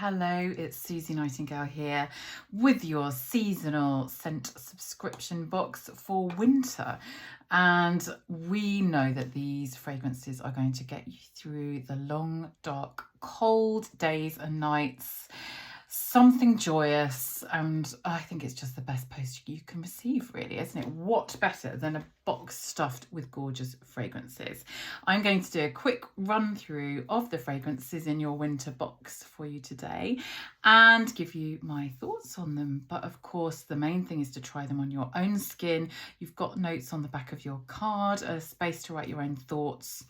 Hello, it's Suzy Nightingale here with your seasonal scent subscription box for winter. And we know that these fragrances are going to get you through the long, dark, cold days and nights. Something joyous, and I think it's just the best post you can receive, really, isn't it? What better than a box stuffed with gorgeous fragrances? I'm going to do a quick run through of the fragrances in your winter box for you today and give you my thoughts on them. But of course, the main thing is to try them on your own skin. You've got notes on the back of your card, a space to write your own thoughts,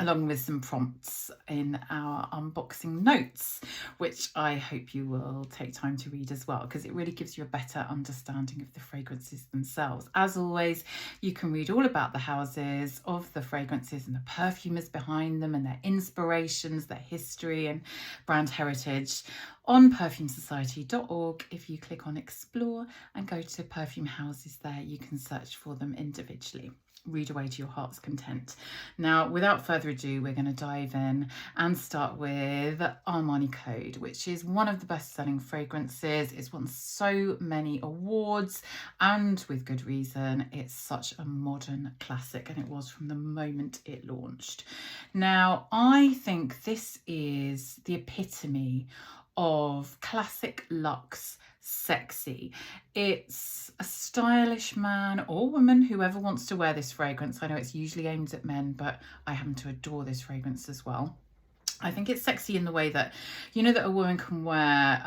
along with some prompts in our unboxing notes, which I hope you will take time to read as well, because it really gives you a better understanding of the fragrances themselves. As always, you can read all about the houses of the fragrances and the perfumers behind them and their inspirations, their history and brand heritage on perfumesociety.org. If you click on Explore and go to perfume houses there, you can search for them individually. Read away to your heart's content. Now, without further ado, we're going to dive in and start with Armani Code, which is one of the best-selling fragrances. It's won so many awards, and with good reason. It's such a modern classic, and it was from the moment it launched. Now, I think this is the epitome of classic luxe sexy. It's a stylish man or woman, whoever wants to wear this fragrance. I know it's usually aimed at men, but I happen to adore this fragrance as well. I think it's sexy in the way that, you know, that a woman can wear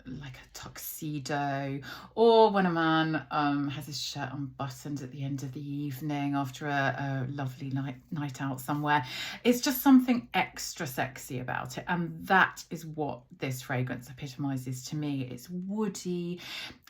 like a tuxedo, or when a man has his shirt unbuttoned at the end of the evening after a lovely night out somewhere. It's just something extra sexy about it, and that is what this fragrance epitomizes to me. It's woody,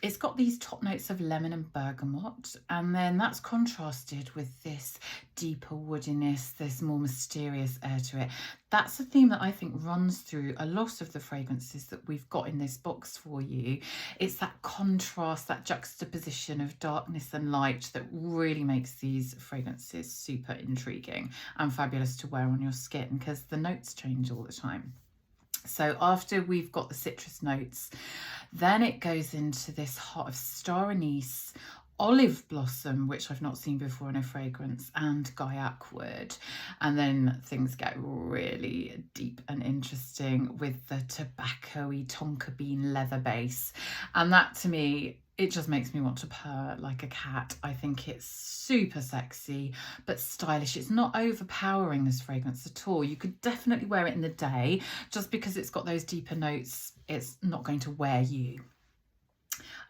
it's got these top notes of lemon and bergamot, and then that's contrasted with this deeper woodiness, this more mysterious air to it. That's a theme that I think runs through a lot of the fragrances that we've got in this box for you. It's that contrast, that juxtaposition of darkness and light that really makes these fragrances super intriguing and fabulous to wear on your skin, because the notes change all the time. So after we've got the citrus notes, then it goes into this heart of star anise, olive blossom, which I've not seen before in a fragrance, and gaiac wood. And then things get really deep and interesting with the tobacco-y tonka bean leather base. And that, to me, it just makes me want to purr like a cat. I think it's super sexy, but stylish. It's not overpowering, this fragrance, at all. You could definitely wear it in the day. Just because it's got those deeper notes, it's not going to wear you.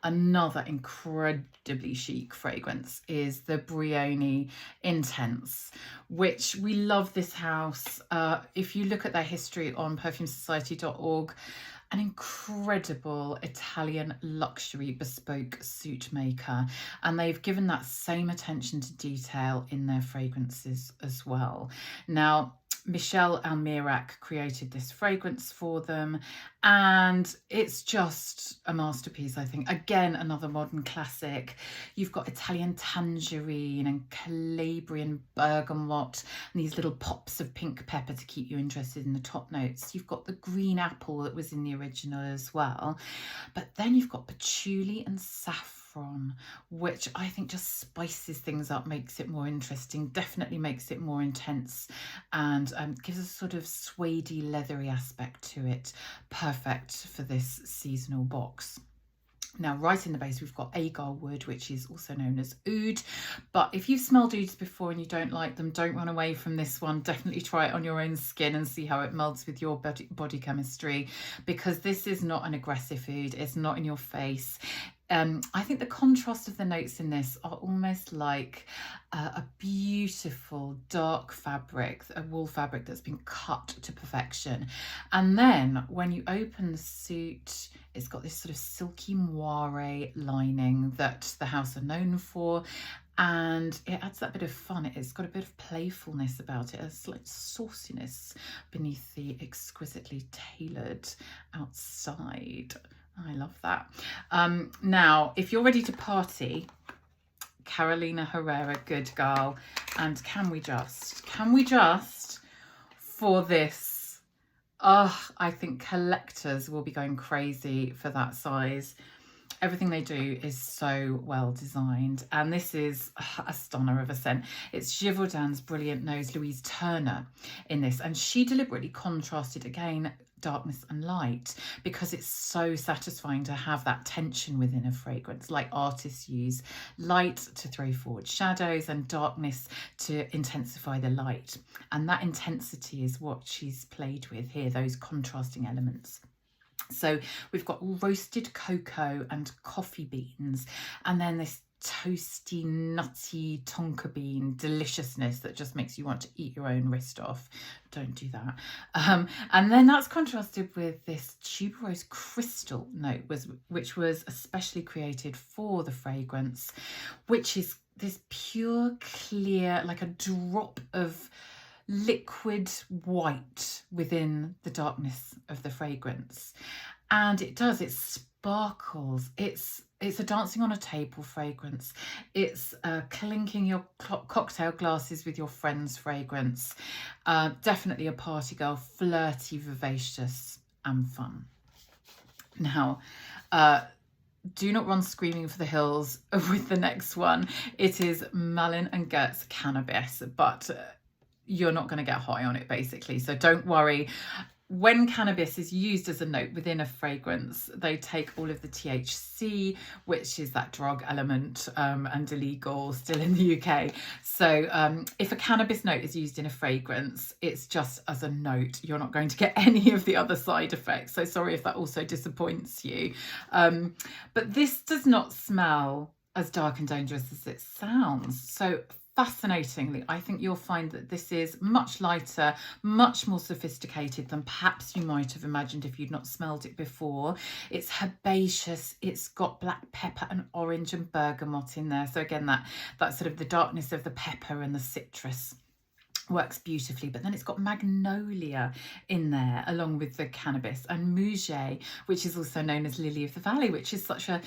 Another incredibly chic fragrance is the Brioni Intense, which we love this house. If you look at their history on perfumesociety.org, an incredible Italian luxury bespoke suit maker, and they've given that same attention to detail in their fragrances as well. Now, Michelle Almirac created this fragrance for them, and it's just a masterpiece, I think. Again, another modern classic. You've got Italian tangerine and Calabrian bergamot and these little pops of pink pepper to keep you interested in the top notes. You've got the green apple that was in the original as well. But then you've got patchouli and saffron, which I think just spices things up, makes it more interesting, definitely makes it more intense, and gives a sort of suede-y, leathery aspect to it. Perfect for this seasonal box. Now, right in the base, we've got agar wood, which is also known as oud. But if you've smelled ouds before and you don't like them, don't run away from this one. Definitely try it on your own skin and see how it melds with your body chemistry, because this is not an aggressive oud. It's not in your face. I think the contrast of the notes in this are almost like a beautiful dark fabric, a wool fabric that's been cut to perfection. And then when you open the suit, it's got this sort of silky moire lining that the house are known for, and it adds that bit of fun. It's got a bit of playfulness about it, a slight sauciness beneath the exquisitely tailored outside. I love that. Now, if you're ready to party, Carolina Herrera, good girl. And can we just, for this Oh, I think collectors will be going crazy for that size. Everything they do is so well designed, and this is a stunner of a scent. It's Givaudan's Brilliant Nose Louise Turner in this, and she deliberately contrasted again darkness and light because it's so satisfying to have that tension within a fragrance. Like artists use light to throw forward shadows and darkness to intensify the light, and that intensity is what she's played with here, those contrasting elements. So we've got roasted cocoa and coffee beans, and then this toasty, nutty tonka bean deliciousness that just makes you want to eat your own wrist off. Don't do that. And then that's contrasted with this tuberose crystal note, which was especially created for the fragrance, which is this pure, clear, like a drop of liquid white within the darkness of the fragrance. And it sparkles. It's a dancing on a table fragrance. It's clinking your cocktail glasses with your friends fragrance. Definitely a party girl, flirty, vivacious and fun. Now, do not run screaming for the hills with the next one. It is Malin and Goetz Cannabis, but you're not going to get high on it basically, so don't worry. When cannabis is used as a note within a fragrance, they take all of the THC, which is that drug element, and illegal still in the UK. So if a cannabis note is used in a fragrance, it's just as a note. You're not going to get any of the other side effects. So sorry if that also disappoints you. But this does not smell as dark and dangerous as it sounds. So fascinatingly, I think you'll find that this is much lighter, much more sophisticated than perhaps you might have imagined if you'd not smelled it before. It's herbaceous, it's got black pepper and orange and bergamot in there. So again, that sort of the darkness of the pepper and the citrus works beautifully. But then it's got magnolia in there along with the cannabis, and muguet, which is also known as lily of the valley, which is such a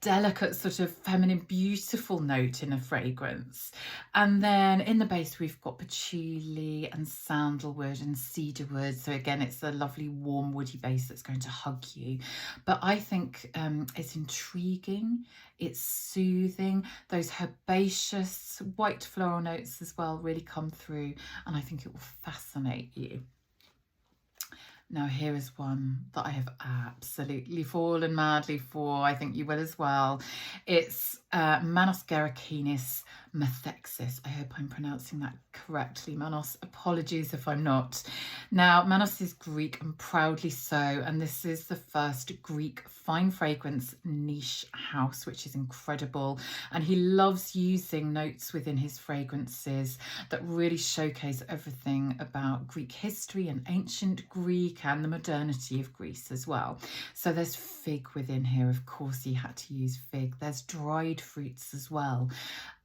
delicate sort of feminine beautiful note in a fragrance. And then in the base we've got patchouli and sandalwood and cedarwood, so again it's a lovely warm woody base that's going to hug you. But I think it's intriguing, it's soothing. Those herbaceous white floral notes as well really come through, and I think it will fascinate you. Now here is one that I have absolutely fallen madly for. I think you will as well. It's Manos Gerakinis Methexis. I hope I'm pronouncing that correctly, Manos. Apologies if I'm not. Now, Manos is Greek and proudly so, and this is the first Greek fine fragrance niche house, which is incredible. And he loves using notes within his fragrances that really showcase everything about Greek history and ancient Greek and the modernity of Greece as well. So there's fig within here. Of course, he had to use fig. There's dried fruits as well,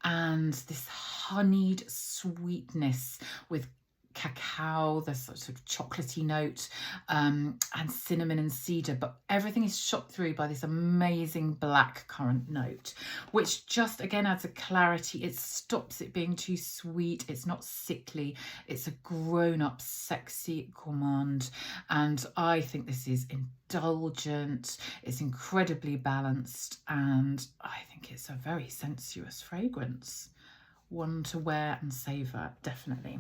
and this honeyed sweetness with cacao, the sort of chocolatey note, and cinnamon and cedar, but everything is shot through by this amazing black currant note, which just again adds a clarity. It stops it being too sweet. It's not sickly. It's a grown-up sexy gourmand, and I think this is indulgent. It's incredibly balanced, and I think it's a very sensuous fragrance, one to wear and savor, definitely.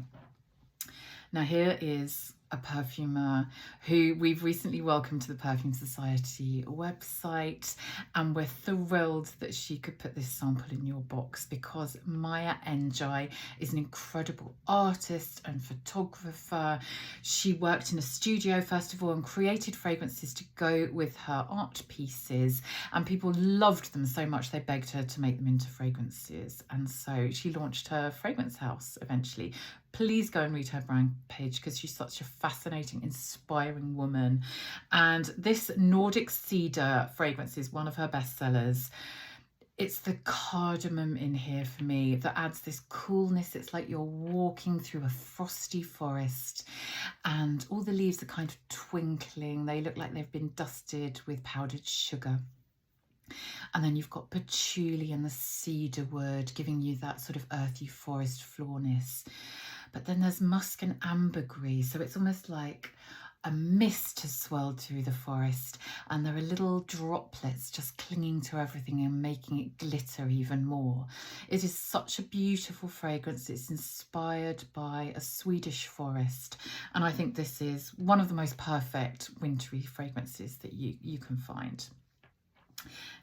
Now here is a perfumer who we've recently welcomed to the Perfume Society website, and we're thrilled that she could put this sample in your box because Maya Njai is an incredible artist and photographer. She worked in a studio first of all and created fragrances to go with her art pieces, and people loved them so much they begged her to make them into fragrances, and so she launched her fragrance house eventually. Please go and read her brand page because she's such a fascinating, inspiring woman. And this Nordic Cedar fragrance is one of her bestsellers. It's the cardamom in here for me that adds this coolness. It's like you're walking through a frosty forest and all the leaves are kind of twinkling. They look like they've been dusted with powdered sugar. And then you've got patchouli and the cedar wood giving you that sort of earthy forest floorness. But then there's musk and ambergris, so it's almost like a mist has swirled through the forest, and there are little droplets just clinging to everything and making it glitter even more. It is such a beautiful fragrance. It's inspired by a Swedish forest, and I think this is one of the most perfect wintry fragrances that you can find.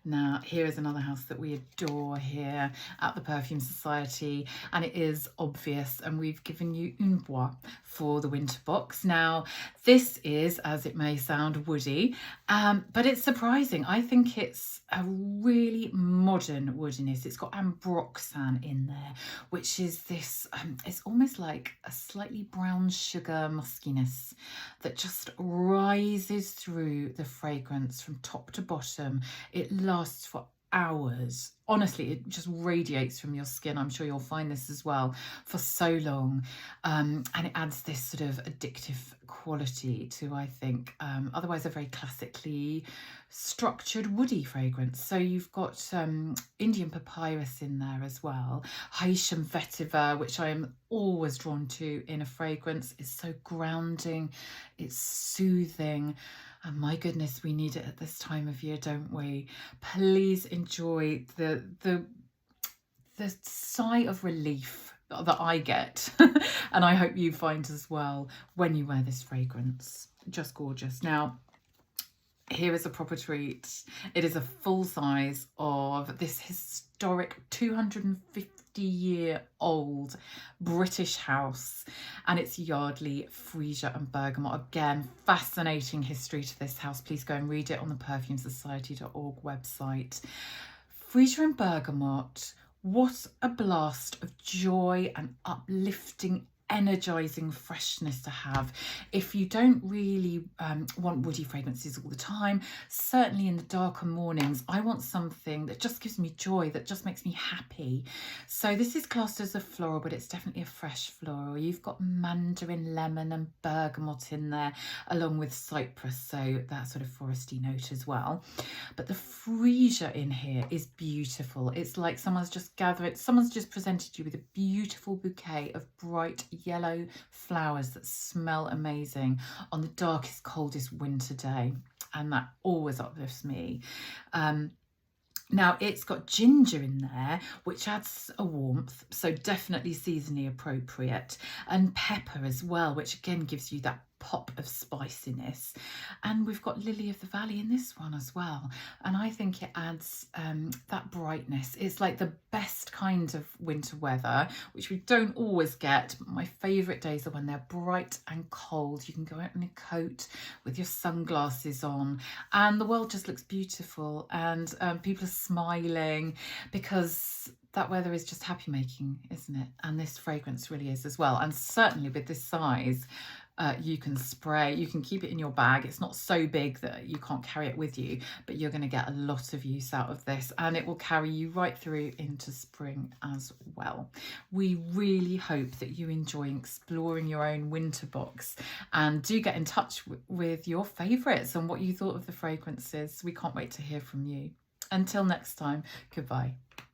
Now, here is another house that we adore here at the Perfume Society, and it is Obvious, and we've given you Une Bois for the winter box. Now, this is, as it may sound, woody, but it's surprising. I think it's a really modern woodiness. It's got ambroxan in there, which is this, it's almost like a slightly brown sugar muskiness that just rises through the fragrance from top to bottom. It lasts for hours. Honestly, it just radiates from your skin. I'm sure you'll find this as well for so long. And it adds this sort of addictive quality to, I think, otherwise a very classically structured woody fragrance. So you've got Indian papyrus in there as well. Haitian vetiver, which I am always drawn to in a fragrance. It's so grounding, it's soothing. And my goodness, we need it at this time of year, don't we? Please enjoy the sigh of relief that I get, and I hope you find as well when you wear this fragrance. Just gorgeous. Now, here is a proper treat. It is a full size of this historic 250-year-old British house, and it's Yardley, Freesia and Bergamot. Again, fascinating history to this house. Please go and read it on the perfumesociety.org website. Freesia and Bergamot, what a blast of joy and uplifting, energizing freshness to have. If you don't really want woody fragrances all the time, certainly in the darker mornings, I want something that just gives me joy, that just makes me happy. So this is classed as a floral, but it's definitely a fresh floral. You've got mandarin, lemon and bergamot in there, along with cypress, so that sort of foresty note as well. But the freesia in here is beautiful. It's like someone's just presented you with a beautiful bouquet of bright yellow flowers that smell amazing on the darkest, coldest winter day, and that always uplifts me. Now, it's got ginger in there, which adds a warmth, so definitely seasonally appropriate, and pepper as well, which again gives you that pop of spiciness. And we've got Lily of the Valley in this one as well, and I think it adds that brightness. It's like the best kind of winter weather, which we don't always get. My favourite days are when they're bright and cold. You can go out in a coat with your sunglasses on, and the world just looks beautiful, and people are smiling, because that weather is just happy making, isn't it? And this fragrance really is as well. And certainly with this size, you can spray, you can keep it in your bag. It's not so big that you can't carry it with you, but you're going to get a lot of use out of this, and it will carry you right through into spring as well. We really hope that you enjoy exploring your own winter box, and do get in touch with your favourites and what you thought of the fragrances. We can't wait to hear from you. Until next time, goodbye.